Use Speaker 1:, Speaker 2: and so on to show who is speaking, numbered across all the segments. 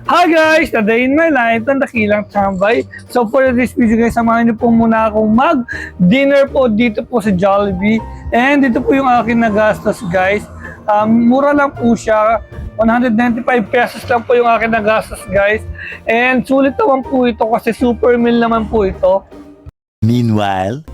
Speaker 1: Hi guys! A day in my life, ang dakilang tambay. So for this video guys, samahan niyo po muna akong mag-dinner po dito po sa Jollibee. And dito po yung akin nagastos guys. Mura lang po siya. 195 pesos lang po yung akin nagastos guys. And sulit naman po ito kasi super meal naman po ito.
Speaker 2: Meanwhile,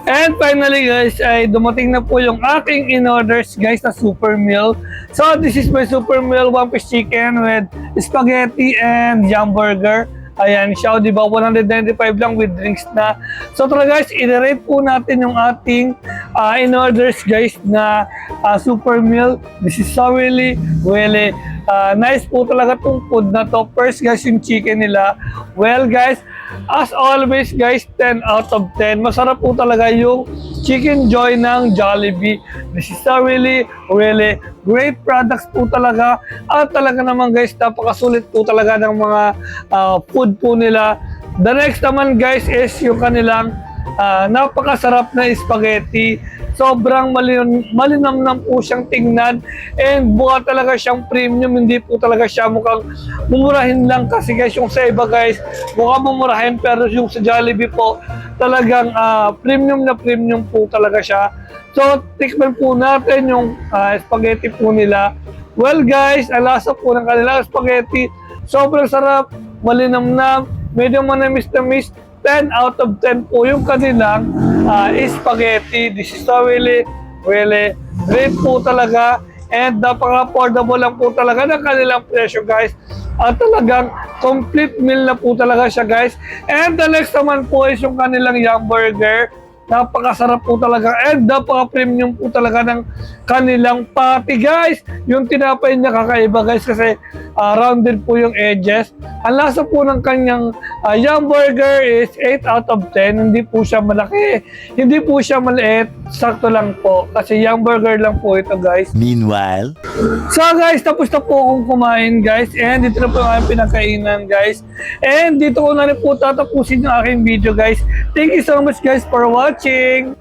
Speaker 1: And finally guys, ay dumating na po yung aking in-orders guys na super meal. So this is my super meal, 1-piece chicken with spaghetti and yum burger. Ayan siya, di ba? 195 lang with drinks na. So tara guys, i-rate po natin yung ating in-orders guys na super meal. This is so really nice po talaga tong food na to. First guys, yung chicken nila. Well guys, as always guys, 10 out of 10. Masarap po talaga yung Chicken Joy ng Jollibee. This is a really great products po talaga. At talaga naman guys, napakasulit po talaga ng mga food po nila. The next naman guys is yung kanilang napakasarap na spaghetti. Sobrang malinamnam po siyang tingnan and buka talaga siyang premium, hindi po talaga siya mukhang mumurahin lang kasi guys yung sa iba guys mukhang mumurahin pero yung sa Jollibee po talagang premium na premium po talaga siya. So tikman po natin yung spaghetti po nila. Well guys, ang lasa po ng kanilang spaghetti sobrang sarap, malinamnam, medyo manamis-namis. 10 out of 10 po yung kanilang spaghetti. This is so really great po talaga and napaka-affordable lang po talaga ng kanilang presyo guys. At talagang complete meal na po talaga siya guys. And the next naman po is yung kanilang yum burger. Napakasarap po talaga and napaka-premium po talaga ng kanilang patty guys. Yung tinapay niya kakaiba guys kasi rounded po yung edges. Ang lasa po ng kanyang yum burger is 8 out of 10. Hindi po siya malaki, hindi po siya maliit. Sakto lang po kasi yum burger lang po ito guys.
Speaker 2: meanwhile,
Speaker 1: So guys, tapos na po akong kumain guys and dito na po yung aking pinakainan guys. And dito ko na rin po tatapusin yung aking video guys. Thank you so much guys for watching.